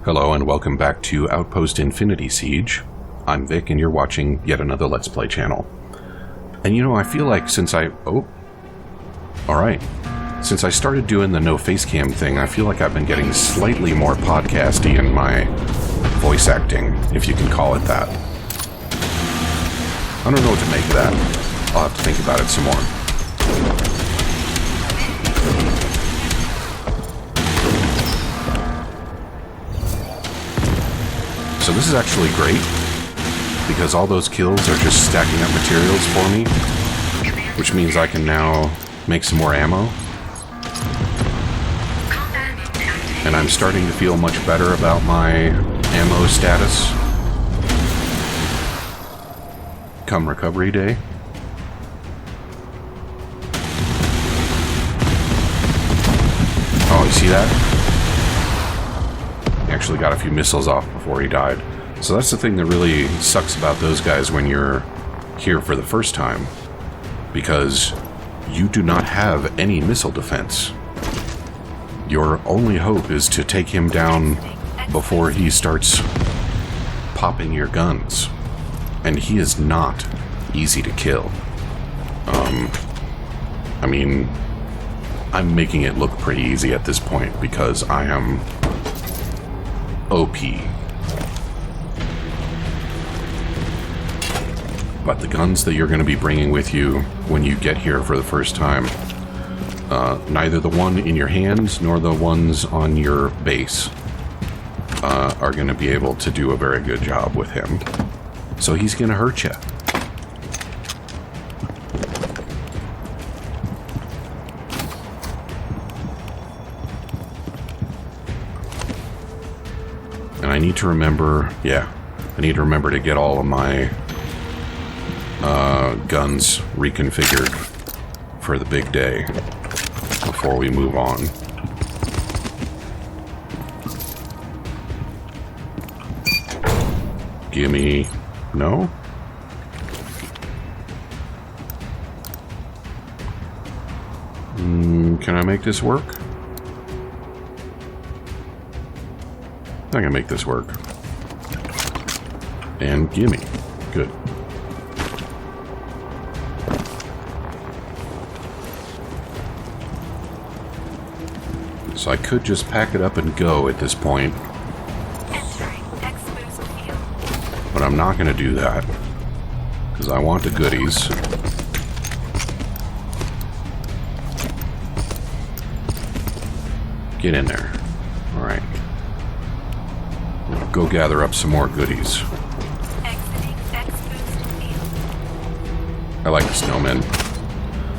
Hello and welcome back to Outpost Infinity Siege. I'm Vic and you're watching yet another Let's Play channel. And you know, I feel like since I started doing the no face cam thing, I feel like I've been getting slightly more podcasty in my voice acting, if you can call it that. I don't know what to make of that. I'll have to think about it some more. So this is actually great, because all those kills are just stacking up materials for me, which means I can now make some more ammo. And I'm starting to feel much better about my ammo status come recovery day. Oh, you see that? He actually got a few missiles off before he died. So that's the thing that really sucks about those guys when you're here for the first time, because you do not have any missile defense. Your only hope is to take him down before he starts popping your guns. And he is not easy to kill. I mean, I'm making it look pretty easy at this point because I am OP. But the guns that you're going to be bringing with you when you get here for the first time, neither the one in your hands nor the ones on your base are going to be able to do a very good job with him. So he's going to hurt you. And I need to remember, to get all of my guns reconfigured for the big day before we move on. Gimme. No? Can I make this work? I can make this work. And gimme. Good. So I could just pack it up and go at this point. But I'm not going to do that, because I want the goodies. Get in there. Alright. Go gather up some more goodies. I like the snowmen.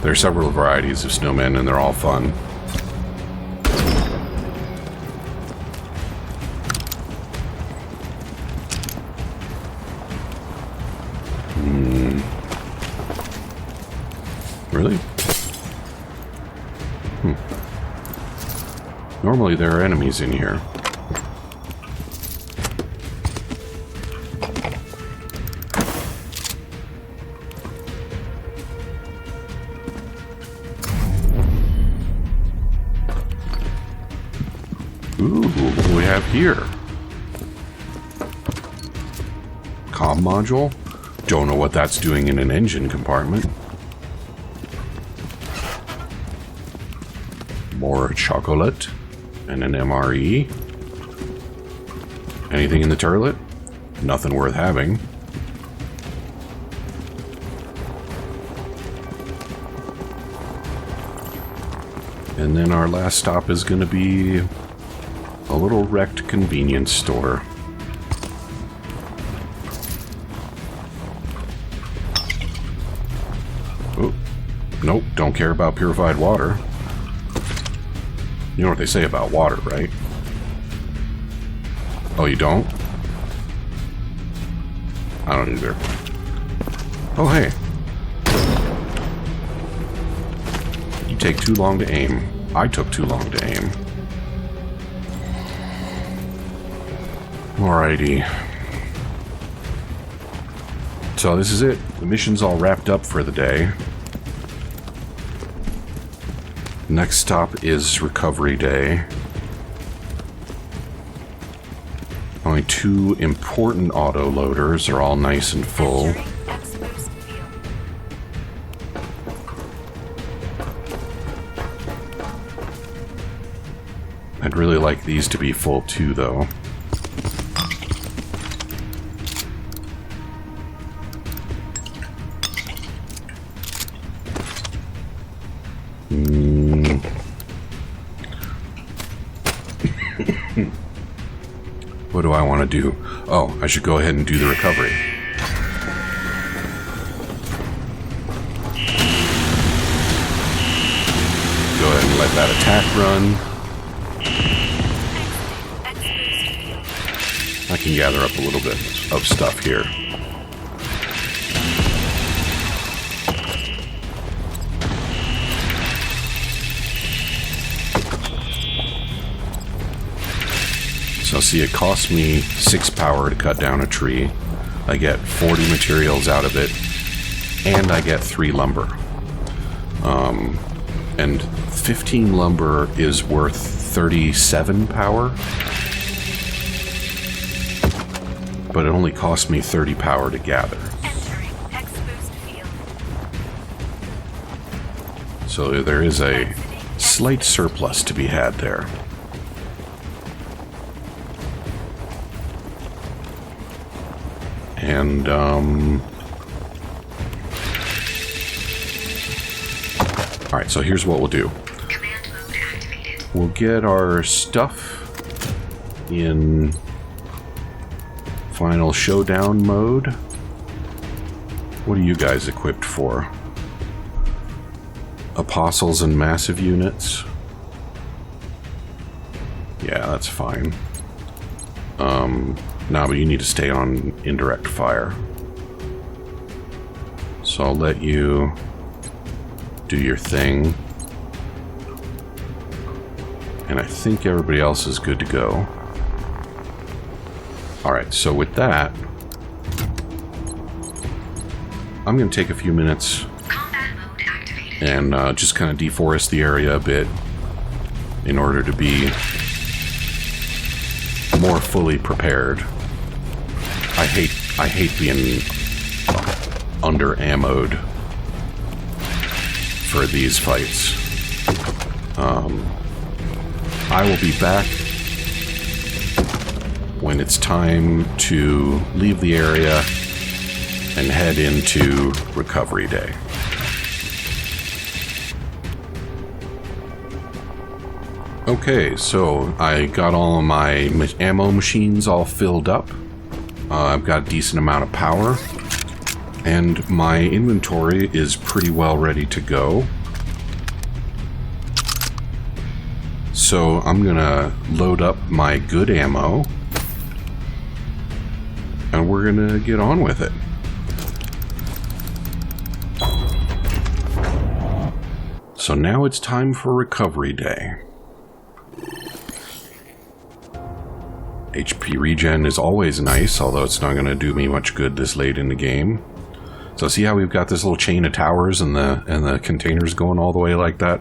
There are several varieties of snowmen and they're all fun. Really? Normally there are enemies in here. Ooh, what do we have here? Comm module? Don't know what that's doing in an engine compartment. More chocolate and an MRE. Anything in the turret? Nothing worth having. And then our last stop is going to be a little wrecked convenience store. Oh, nope, don't care about purified water. You know what they say about water, right? Oh, you don't? I don't either. Oh, hey. You take too long to aim. I took too long to aim. Alrighty. So this is it. The mission's all wrapped up for the day. Next stop is recovery day. My 2 important auto loaders are all nice and full. I'd really like these to be full too, though. What do I want to do? Oh, I should go ahead and do the recovery. Go ahead and let that attack run. I can gather up a little bit of stuff here. So see, it costs me 6 power to cut down a tree. I get 40 materials out of it, and I get 3 lumber. And 15 lumber is worth 37 power. But it only costs me 30 power to gather. So there is a slight surplus to be had there. And, alright, so here's what we'll do. We'll get our stuff in final showdown mode. What are you guys equipped for? Apostles and massive units? Yeah, that's fine. No, but you need to stay on indirect fire. So I'll let you do your thing. And I think everybody else is good to go. Alright, so with that, I'm going to take a few minutes and just kind of deforest the area a bit in order to be more fully prepared. I hate being under ammoed for these fights. I will be back when it's time to leave the area and head into recovery day. Okay, so I got all of my ammo machines all filled up. I've got a decent amount of power, and my inventory is pretty well ready to go. So I'm gonna load up my good ammo, and we're gonna get on with it. So now it's time for recovery day. HP regen is always nice, although it's not going to do me much good this late in the game. So see how we've got this little chain of towers and the containers going all the way like that?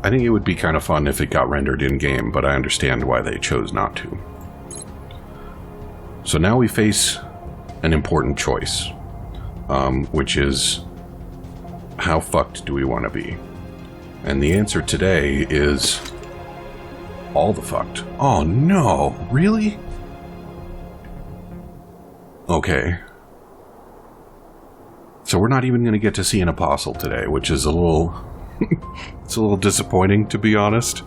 I think it would be kind of fun if it got rendered in-game, but I understand why they chose not to. So now we face an important choice, which is, how fucked do we want to be? And the answer today is all the fucked. Oh no, really? Okay. So we're not even going to get to see an apostle today, which is a little it's a little disappointing, to be honest.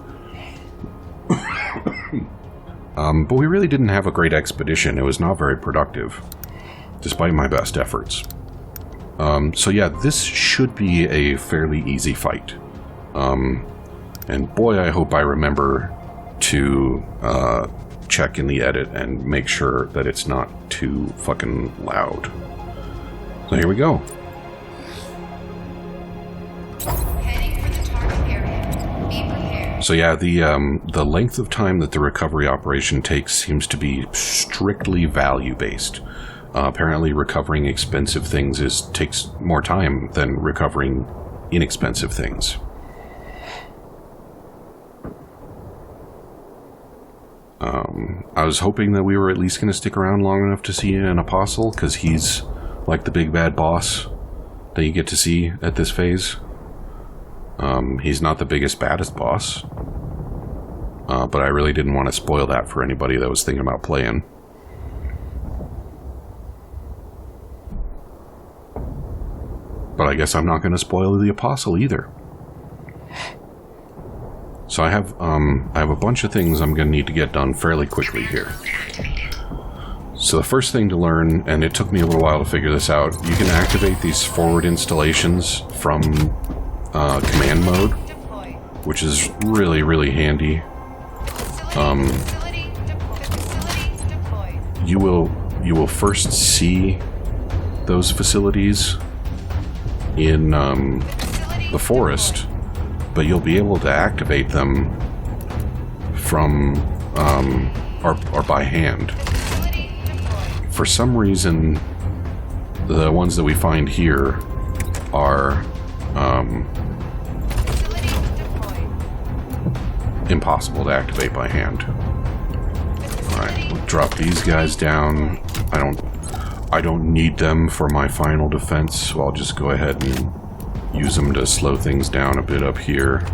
But we really didn't have a great expedition. It was not very productive, despite my best efforts. So yeah, this should be a fairly easy fight. And boy, I hope I remember to check in the edit and make sure that it's not too fucking loud. So here we go. Heading for the target area. Be prepared. So yeah, the length of time that the recovery operation takes seems to be strictly value-based. Apparently recovering expensive things takes more time than recovering inexpensive things. I was hoping that we were at least going to stick around long enough to see an apostle, because he's like the big bad boss that you get to see at this phase. He's not the biggest, baddest boss, but I really didn't want to spoil that for anybody that was thinking about playing. But I guess I'm not going to spoil the apostle either. So I have a bunch of things I'm going to need to get done fairly quickly here. So the first thing to learn, and it took me a little while to figure this out, you can activate these forward installations from command mode, which is really, really handy. You will first see those facilities in the forest, but you'll be able to activate them from or by hand. For some reason, the ones that we find here are impossible to activate by hand. Alright, we'll drop these guys down. I don't need them for my final defense, so I'll just go ahead and use them to slow things down a bit up here.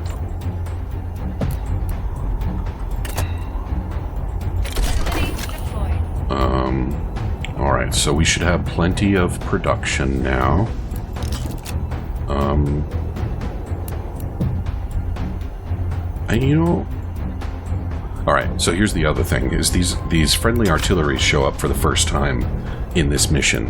Alright, so we should have plenty of production now. And you know... Alright, so here's the other thing, is these friendly artillery show up for the first time in this mission.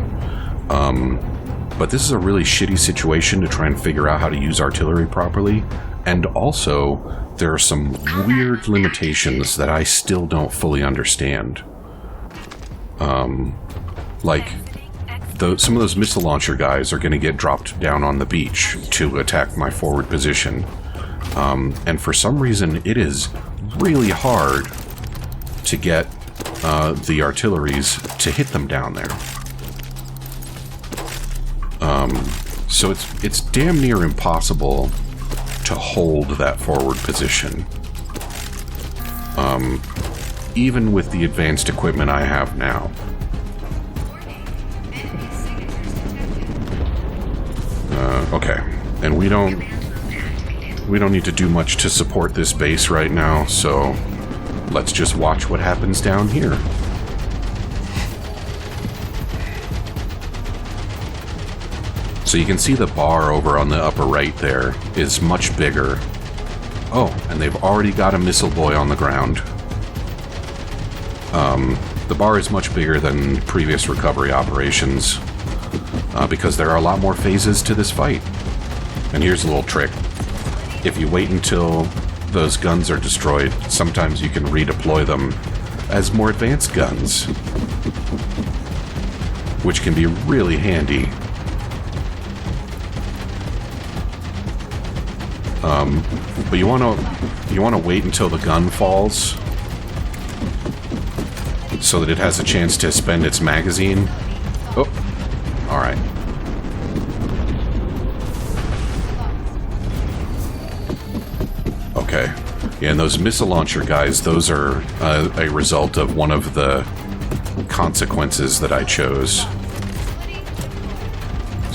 But this is a really shitty situation to try and figure out how to use artillery properly, and also there are some weird limitations that I still don't fully understand. Like, some of those missile launcher guys are going to get dropped down on the beach to attack my forward position. And for some reason, it is really hard to get the artilleries to hit them down there. So it's damn near impossible to hold that forward position. Even with the advanced equipment I have now. Okay, and we don't need to do much to support this base right now, so let's just watch what happens down here. So you can see the bar over on the upper right there is much bigger. Oh, and they've already got a missile boy on the ground. The bar is much bigger than previous recovery operations, because there are a lot more phases to this fight. And here's a little trick. If you wait until those guns are destroyed, sometimes you can redeploy them as more advanced guns, which can be really handy. But you want to wait until the gun falls so that it has a chance to spend its magazine. Oh, all right. Okay. Yeah, and those missile launcher guys, those are a result of one of the consequences that I chose.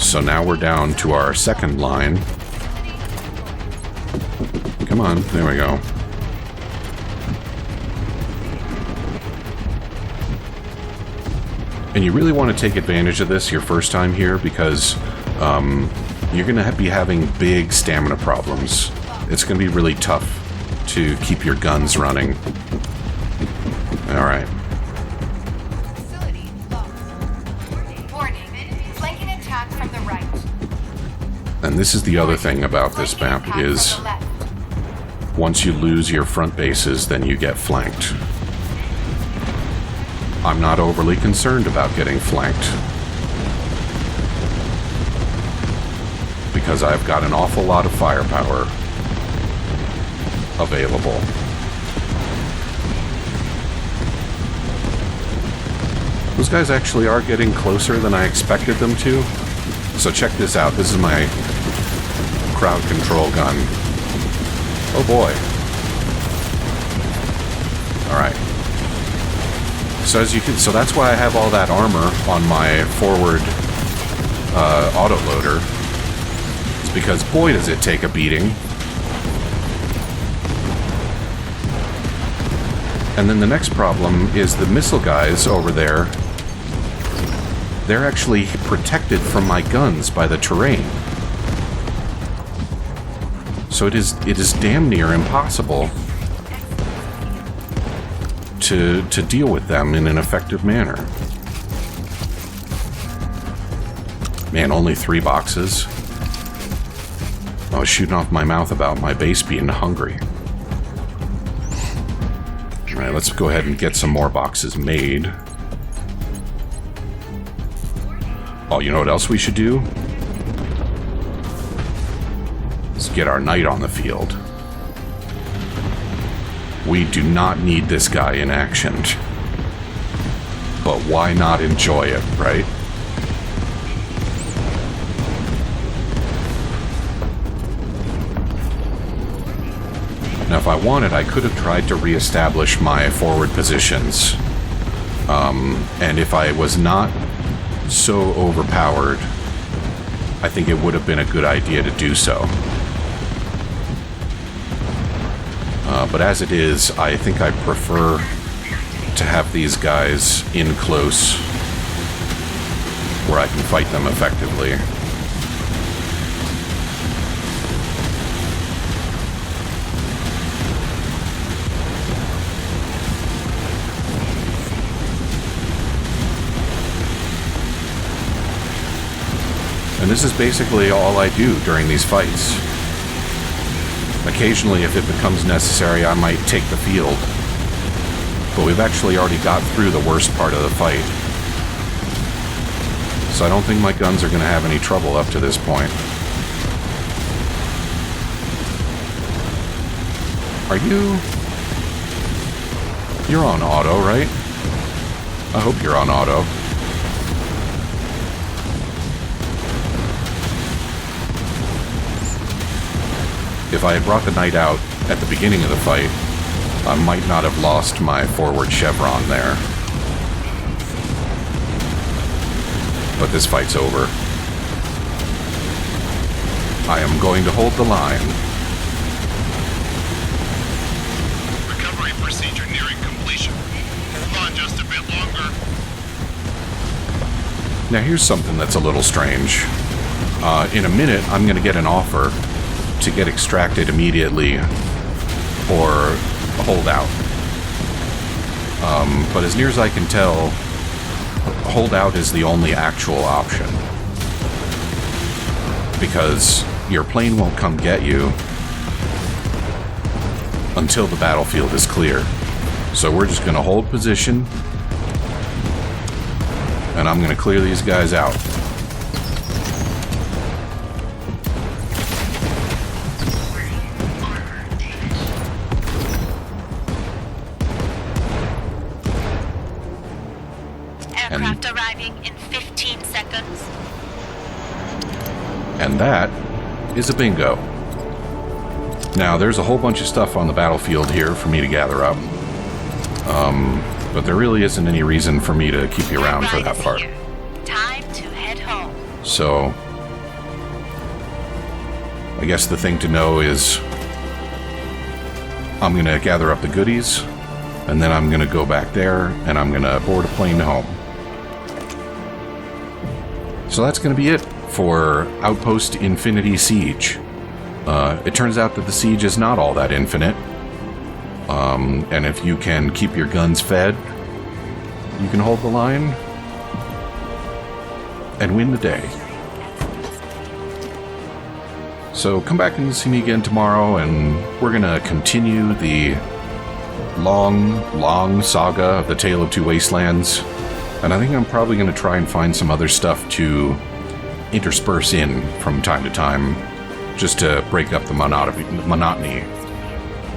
So now we're down to our second line. Come on, there we go. And you really want to take advantage of this your first time here, because you're going to be having big stamina problems. It's going to be really tough to keep your guns running. Alright. Flanking attack from the right. And this is the other thing about this map, is once you lose your front bases, then you get flanked. I'm not overly concerned about getting flanked, because I've got an awful lot of firepower available. Those guys actually are getting closer than I expected them to. So check this out. This is my crowd control gun. Oh boy. Alright. So as you can, so that's why I have all that armor on my forward autoloader. It's because boy does it take a beating. And then the next problem is the missile guys over there. They're actually protected from my guns by the terrain. So it is damn near impossible to deal with them in an effective manner. Man, only 3 boxes. I was shooting off my mouth about my base being hungry. Alright, let's go ahead and get some more boxes made. Oh, you know what else we should do? Let's get our knight on the field. We do not need this guy in action. But why not enjoy it, right? Now, if I wanted, I could have tried to reestablish my forward positions. And if I was not so overpowered, I think it would have been a good idea to do so. But as it is, I think I prefer to have these guys in close where I can fight them effectively. And this is basically all I do during these fights. Occasionally, if it becomes necessary, I might take the field. But we've actually already got through the worst part of the fight. So I don't think my guns are going to have any trouble up to this point. Are you... You're on auto, right? I hope you're on auto. If I had brought the knight out at the beginning of the fight, I might not have lost my forward chevron there. But this fight's over. I am going to hold the line. Recovery procedure nearing completion. Hold on just a bit longer. Now here's something that's a little strange. In a minute, I'm going to get an offer to get extracted immediately or hold out. But as near as I can tell, hold out is the only actual option. Because your plane won't come get you until the battlefield is clear. So we're just going to hold position, and I'm going to clear these guys out. Aircraft arriving in 15 seconds. And that is a bingo. Now, there's a whole bunch of stuff on the battlefield here for me to gather up. But there really isn't any reason for me to keep you around for that part. Time to head home. So, I guess the thing to know is I'm going to gather up the goodies, and then I'm going to go back there, and I'm going to board a plane home. So that's going to be it for Outpost Infinity Siege. It turns out that the siege is not all that infinite. And if you can keep your guns fed, you can hold the line and win the day. So come back and see me again tomorrow, and we're going to continue the long saga of the Tale of Two Wastelands. And I think I'm probably going to try and find some other stuff to intersperse in from time to time, just to break up the monotony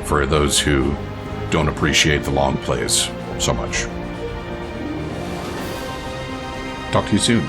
for those who don't appreciate the long plays so much. Talk to you soon.